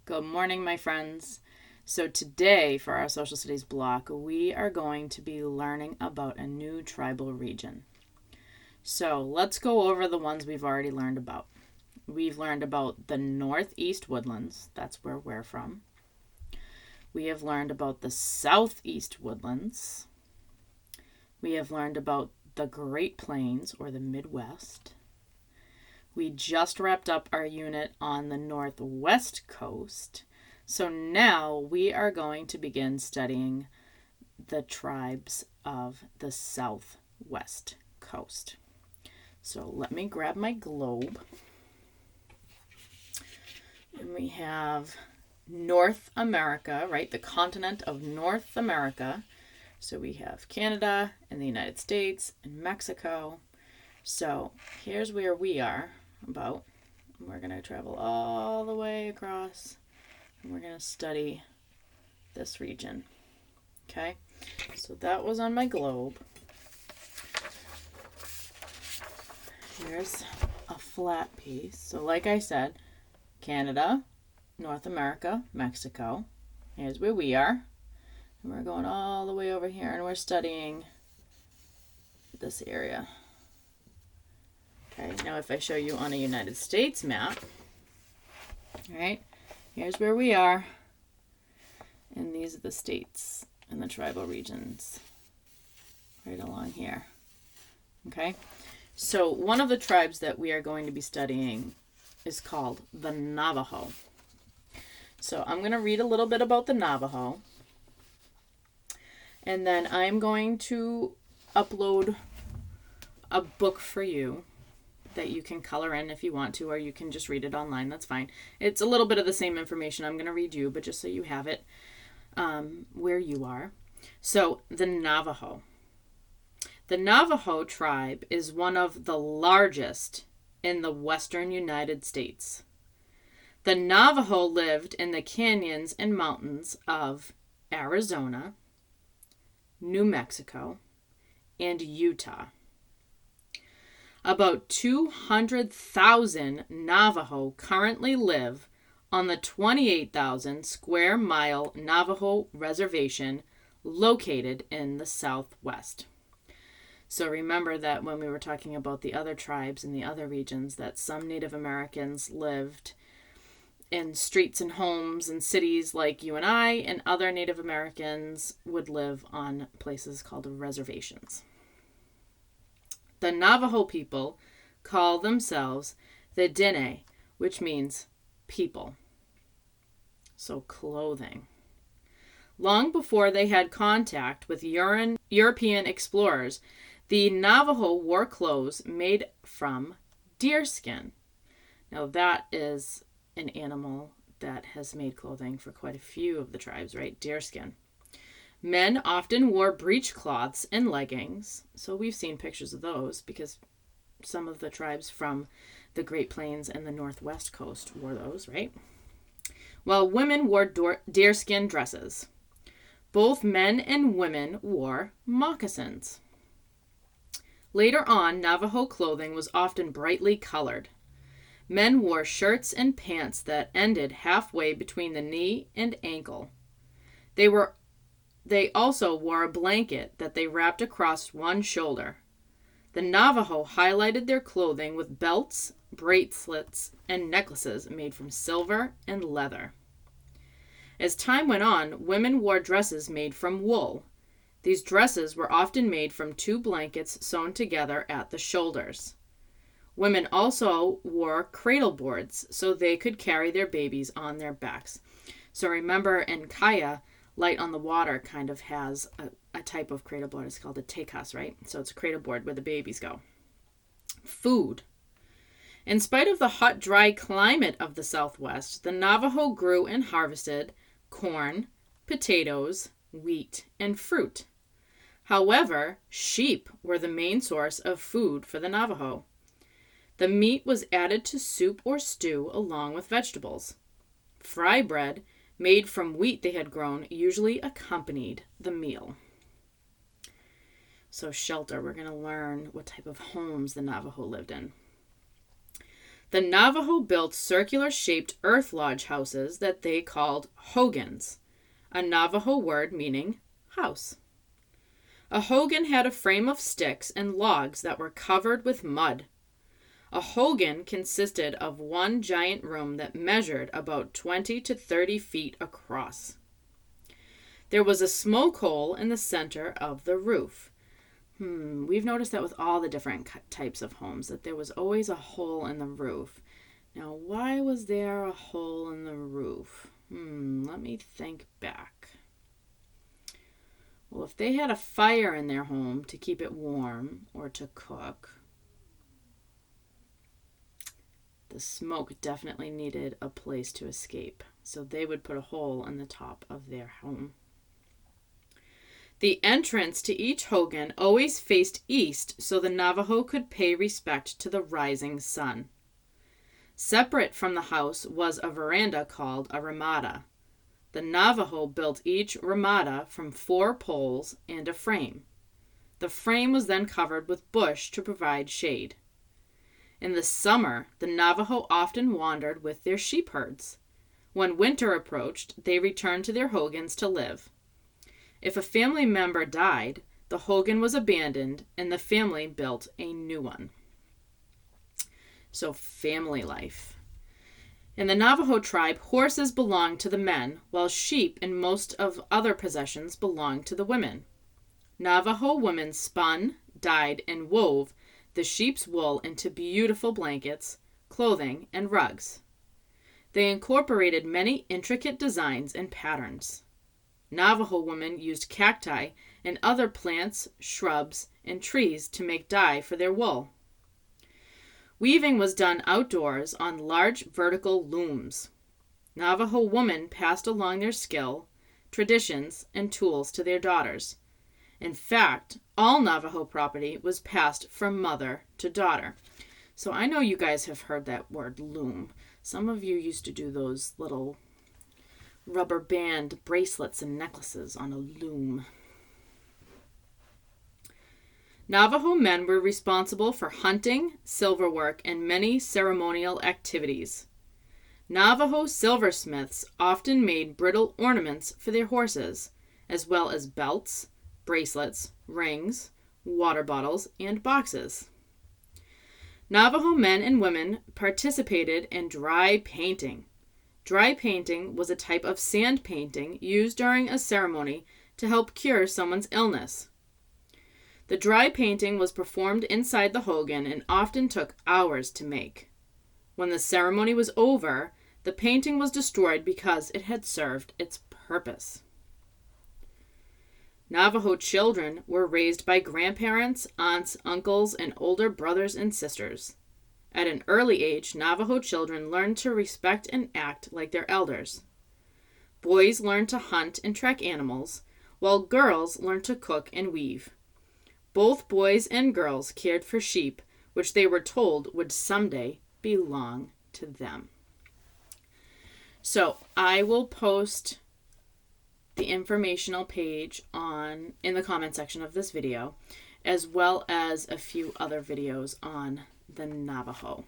Good morning, my friends. So today, for our social studies block, we are going to be learning about a new tribal region. So let's go over the ones we've already learned about. We've learned about the Northeast Woodlands. That's where we're from. We have learned about the Southeast Woodlands. We have learned about the Great Plains, or the Midwest. We just wrapped up our unit on the Northwest Coast. So now we are going to begin studying the tribes of the Southwest Coast. So let me grab my globe. And we have North America, right? The continent of North America. So we have Canada and the United States and Mexico. So here's where we are about. We're going to travel all the way across and we're going to study this region. Okay? So that was on my globe. Here's a flat piece. So like I said, Canada, North America, Mexico. Here's where we are. And we're going all the way over here and we're studying this area. Okay, now if I show you on a United States map, all right, here's where we are. And these are the states and the tribal regions right along here. Okay, so one of the tribes that we are going to be studying is called the Navajo. So I'm going to read a little bit about the Navajo. And then I'm going to upload a book for you that you can color in if you want to, or you can just read it online. That's fine. It's a little bit of the same information I'm going to read you, but just so you have it where you are. So the Navajo. The Navajo tribe is one of the largest in the western United States. The Navajo lived in the canyons and mountains of Arizona, New Mexico, and Utah. About 200,000 Navajo currently live on the 28,000 square mile Navajo reservation located in the Southwest. So remember that when we were talking about the other tribes in the other regions, that some Native Americans lived in streets and homes and cities like you and I, and other Native Americans would live on places called reservations. The Navajo people call themselves the Dene, which means people. So clothing. Long before they had contact with European explorers, the Navajo wore clothes made from deer skin. Now that is an animal that has made clothing for quite a few of the tribes, right? Deer skin. Men often wore breechcloths and leggings. So we've seen pictures of those because some of the tribes from the Great Plains and the Northwest Coast wore those, right? While women wore deerskin dresses. Both men and women wore moccasins. Later on, Navajo clothing was often brightly colored. Men wore shirts and pants that ended halfway between the knee and ankle. They also wore a blanket that they wrapped across one shoulder. The Navajo highlighted their clothing with belts, bracelets, and necklaces made from silver and leather. As time went on, women wore dresses made from wool. These dresses were often made from two blankets sewn together at the shoulders. Women also wore cradle boards so they could carry their babies on their backs. So remember, in Kaya, Light on the Water kind of has a type of cradle board. It's called a tekas, right? So it's a cradle board where the babies go. Food. In spite of the hot, dry climate of the Southwest, the Navajo grew and harvested corn, potatoes, wheat, and fruit. However, sheep were the main source of food for the Navajo. The meat was added to soup or stew along with vegetables. Fry bread made from wheat they had grown usually accompanied the meal. So shelter, we're going to learn what type of homes the Navajo lived in. The Navajo built circular-shaped earth lodge houses that they called hogans, a Navajo word meaning house. A hogan had a frame of sticks and logs that were covered with mud. A hogan consisted of one giant room that measured about 20 to 30 feet across. There was a smoke hole in the center of the roof. We've noticed that with all the different types of homes, that there was always a hole in the roof. Now, why was there a hole in the roof? Let me think back. Well, if they had a fire in their home to keep it warm or to cook, the smoke definitely needed a place to escape. So they would put a hole in the top of their home. The entrance to each hogan always faced east so the Navajo could pay respect to the rising sun. Separate from the house was a veranda called a ramada. The Navajo built each ramada from 4 poles and a frame. The frame was then covered with bush to provide shade. In the summer, the Navajo often wandered with their sheep herds. When winter approached, they returned to their hogans to live. If a family member died, the hogan was abandoned and the family built a new one. So, family life. In the Navajo tribe, horses belonged to the men, while sheep and most of other possessions belonged to the women. Navajo women spun, dyed, and wove the sheep's wool into beautiful blankets, clothing, and rugs. They incorporated many intricate designs and patterns. Navajo women used cacti and other plants, shrubs, and trees to make dye for their wool. Weaving was done outdoors on large vertical looms. Navajo women passed along their skill, traditions, and tools to their daughters. In fact, all Navajo property was passed from mother to daughter. So I know you guys have heard that word loom. Some of you used to do those little rubber band bracelets and necklaces on a loom. Navajo men were responsible for hunting, silverwork, and many ceremonial activities. Navajo silversmiths often made brittle ornaments for their horses, as well as belts, bracelets, rings, water bottles, and boxes. Navajo men and women participated in dry painting. Dry painting was a type of sand painting used during a ceremony to help cure someone's illness. The dry painting was performed inside the hogan and often took hours to make. When the ceremony was over, the painting was destroyed because it had served its purpose. Navajo children were raised by grandparents, aunts, uncles, and older brothers and sisters. At an early age, Navajo children learned to respect and act like their elders. Boys learned to hunt and track animals, while girls learned to cook and weave. Both boys and girls cared for sheep, which they were told would someday belong to them. So I will post the informational page in the comment section of this video, as well as a few other videos on the Navajo.